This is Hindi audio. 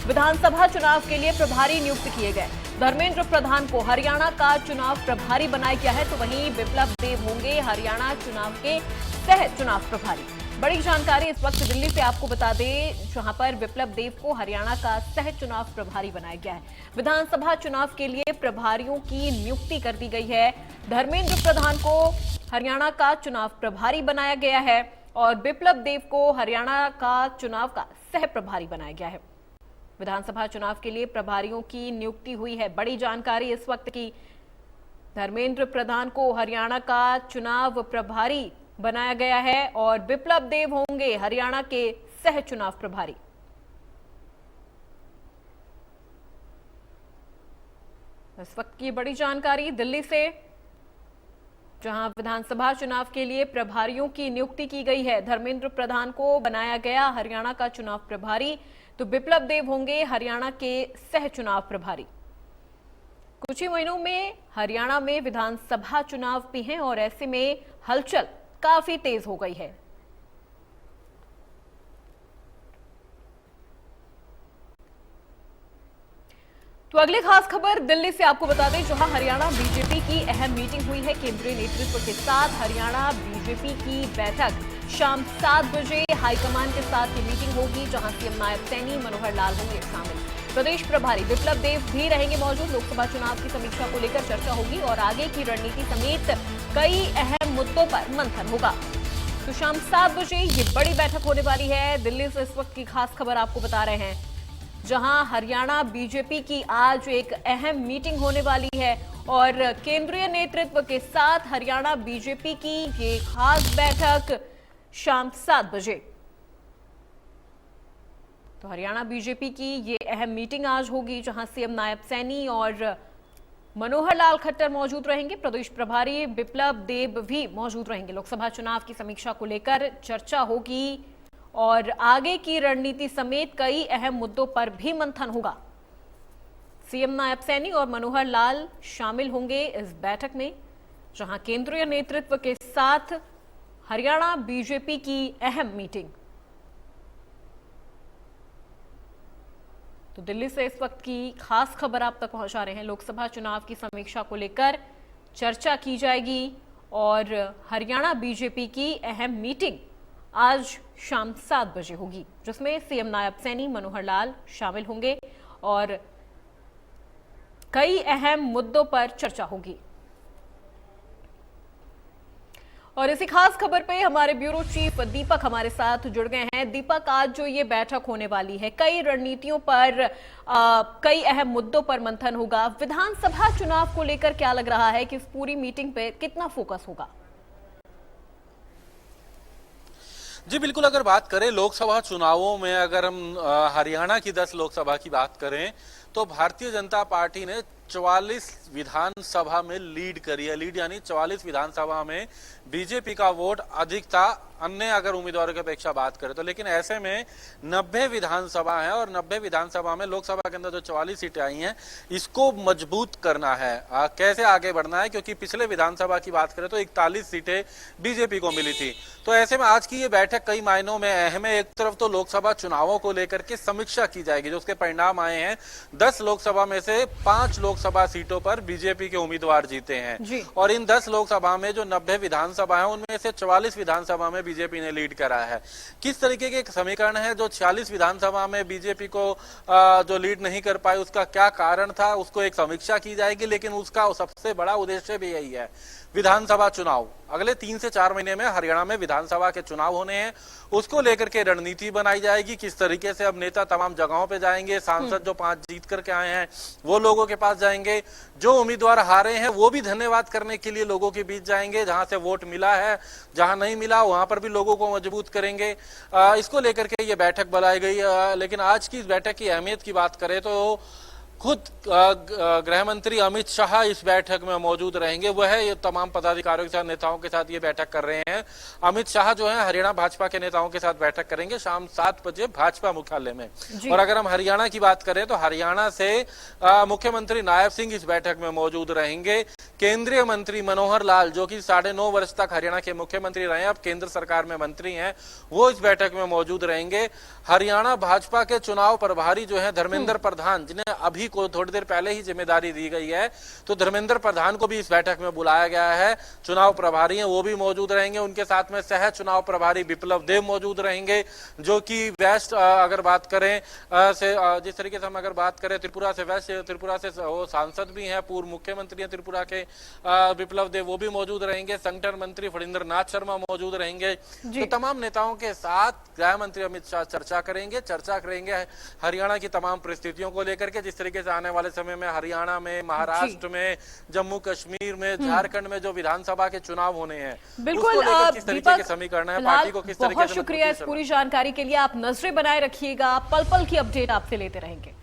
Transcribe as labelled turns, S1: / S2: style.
S1: विधानसभा चुनाव के लिए प्रभारी नियुक्त किए गए। धर्मेंद्र प्रधान को हरियाणा का चुनाव प्रभारी बनाया गया है, तो वहीं बिप्लब देव होंगे हरियाणा चुनाव के सह चुनाव प्रभारी। बड़ी जानकारी इस वक्त दिल्ली से आपको बता दें, जहां पर बिप्लब देव को हरियाणा का सह चुनाव प्रभारी बनाया गया है। विधानसभा चुनाव के लिए प्रभारियों की नियुक्ति कर दी गई है। धर्मेंद्र प्रधान को हरियाणा का चुनाव प्रभारी बनाया गया है और बिप्लब देव को हरियाणा का चुनाव का सह प्रभारी बनाया गया है। विधानसभा चुनाव के लिए प्रभारियों की नियुक्ति हुई है। बड़ी जानकारी इस वक्त की, धर्मेंद्र प्रधान को हरियाणा का चुनाव प्रभारी बनाया गया है और बिप्लब देव होंगे हरियाणा के सह चुनाव प्रभारी। इस वक्त की बड़ी जानकारी दिल्ली से, जहां विधानसभा चुनाव के लिए प्रभारियों की नियुक्ति की गई है। धर्मेंद्र प्रधान को बनाया गया हरियाणा का चुनाव प्रभारी, तो बिप्लब देव होंगे हरियाणा के सह चुनाव प्रभारी। कुछ ही महीनों में हरियाणा में विधानसभा चुनाव भी हैं और ऐसे में हलचल काफी तेज हो गई है। तो अगली खास खबर दिल्ली से आपको बता दें, जहां हरियाणा बीजेपी की अहम मीटिंग हुई है केंद्रीय नेतृत्व के साथ। हरियाणा बीजेपी की बैठक शाम 7 बजे हाईकमान के साथ ये मीटिंग होगी, जहां सीएम नायब सैनी मनोहर लाल होंगे शामिल। प्रदेश प्रभारी बिप्लब देव भी रहेंगे मौजूद। लोकसभा चुनाव की समीक्षा को लेकर चर्चा होगी और आगे की रणनीति समेत कई अहम मुद्दों पर मंथन होगा। तो शाम 7 बजे ये बड़ी बैठक होने वाली है। दिल्ली से इस वक्त की खास खबर आपको बता रहे हैं, जहां हरियाणा बीजेपी की आज एक अहम मीटिंग होने वाली है और केंद्रीय नेतृत्व के साथ हरियाणा बीजेपी की ये खास बैठक शाम 7 बजे। तो हरियाणा बीजेपी की ये अहम मीटिंग आज होगी, जहां सीएम नायब सैनी और मनोहर लाल खट्टर मौजूद रहेंगे। प्रदेश प्रभारी बिप्लब देव भी मौजूद रहेंगे। लोकसभा चुनाव की समीक्षा को लेकर चर्चा होगी और आगे की रणनीति समेत कई अहम मुद्दों पर भी मंथन होगा। सीएम नायब सैनी और मनोहर लाल शामिल होंगे इस बैठक में, जहां केंद्रीय नेतृत्व के साथ हरियाणा बीजेपी की अहम मीटिंग। तो दिल्ली से इस वक्त की खास खबर आप तक पहुंचा रहे हैं। लोकसभा चुनाव की समीक्षा को लेकर चर्चा की जाएगी और हरियाणा बीजेपी की अहम मीटिंग आज शाम 7 बजे होगी, जिसमें सीएम नायब सैनी मनोहर लाल शामिल होंगे और कई अहम मुद्दों पर चर्चा होगी। और इसी खास खबर पे हमारे ब्यूरो चीफ दीपक हमारे साथ जुड़ गए हैं। दीपक, आज जो ये बैठक होने वाली है, कई रणनीतियों पर कई अहम मुद्दों पर मंथन होगा। विधानसभा चुनाव को लेकर क्या लग रहा है कि इस पूरी मीटिंग पे कितना फोकस होगा?
S2: जी बिल्कुल, अगर बात करें लोकसभा चुनावों में, अगर हम हरियाणा की 10 लोकसभा की बात करें तो भारतीय जनता पार्टी ने 44 विधानसभा में लीड करी है। लीड यानी 44 विधानसभा में बीजेपी का वोट अधिक था अन्य अगर उम्मीदवारों की अपेक्षा बात करें तो। लेकिन ऐसे में 90 विधानसभा है और 90 विधानसभा में लोकसभा के अंदर जो 44 सीटें आई हैं, इसको मजबूत करना है। कैसे आगे बढ़ना है, क्योंकि पिछले विधानसभा की बात करें तो 41 सीटें बीजेपी को मिली थी। तो ऐसे में आज की ये बैठक कई मायनों में अहम है। एक तरफ तो लोकसभा चुनावों को लेकर के समीक्षा की जाएगी, जो उसके परिणाम आए हैं। 10 लोकसभा में से 5 लोकसभा सीटों पर बीजेपी के उम्मीदवार जीते हैं और इन 10 लोकसभा में जो 90 विधानसभा है उनमें से 44 विधानसभा में बीजेपी ने लीड करा है। किस तरीके के समीकरण है जो 46 विधानसभा में बीजेपी को जो लीड नहीं कर पाई, उसका क्या कारण था, उसको एक समीक्षा की जाएगी। लेकिन उसका सबसे बड़ा उद्देश्य भी यही है, विधानसभा चुनाव अगले 3 से 4 महीने में हरियाणा में विधानसभा के चुनाव होने हैं, उसको लेकर के रणनीति बनाई जाएगी। किस तरीके से अब नेता तमाम जगहों पे जाएंगे, सांसद जो 5 जीत करके आए हैं वो लोगों के पास जाएंगे, जो उम्मीदवार हारे हैं वो भी धन्यवाद करने के लिए लोगों के बीच जाएंगे। जहां से वोट मिला है, जहां नहीं मिला वहां पर भी लोगों को मजबूत करेंगे। इसको लेकर के ये बैठक बुलाई गई। लेकिन आज की इस बैठक की अहमियत की बात करें तो खुद गृह मंत्री अमित शाह इस बैठक में मौजूद रहेंगे। वह ये तमाम पदाधिकारियों के साथ, नेताओं के साथ ये बैठक कर रहे हैं। अमित शाह जो है हरियाणा भाजपा के नेताओं के साथ बैठक करेंगे शाम 7 बजे भाजपा मुख्यालय में। और अगर हम हरियाणा की बात करें तो हरियाणा से मुख्यमंत्री नायब सिंह इस बैठक में मौजूद रहेंगे। केंद्रीय मंत्री मनोहर लाल, जो कि 9.5 वर्ष तक हरियाणा के मुख्यमंत्री रहे, अब केंद्र सरकार में मंत्री हैं, वो इस बैठक में मौजूद रहेंगे। हरियाणा भाजपा के चुनाव प्रभारी जो है धर्मेंद्र प्रधान, जिन्हें अभी को थोड़ी देर पहले ही जिम्मेदारी दी गई है, तो धर्मेंद्र प्रधान को भी इस बैठक में बुलाया गया है। चुनाव प्रभारी हैं, वो भी मौजूद रहेंगे। उनके साथ में सह चुनाव प्रभारी बिप्लब देब मौजूद रहेंगे, जो कि वेस्ट अगर बात करें जिस तरीके से हम अगर बात करें त्रिपुरा से, वेस्ट त्रिपुरा से वो सांसद भी हैं, पूर्व मुख्यमंत्री हैं त्रिपुरा के बिप्लब देब, वो भी मौजूद रहेंगे। संगठन मंत्री फणींद्र नाथ शर्मा मौजूद रहेंगे। तो तमाम नेताओं के साथ गृह मंत्री अमित शाह चर्चा करेंगे हरियाणा की तमाम परिस्थितियों को लेकर के, जिस तरीके से आने वाले समय में हरियाणा में, महाराष्ट्र में, जम्मू कश्मीर में, झारखंड में जो विधानसभा के चुनाव होने हैं,
S1: बिल्कुल
S2: किस तरीके के समीकरण है, पार्टी को किस तरीके से।
S1: बहुत शुक्रिया इस पूरी जानकारी के लिए। आप नजरें बनाए रखिएगा, पल पल की अपडेट आपसे लेते रहेंगे।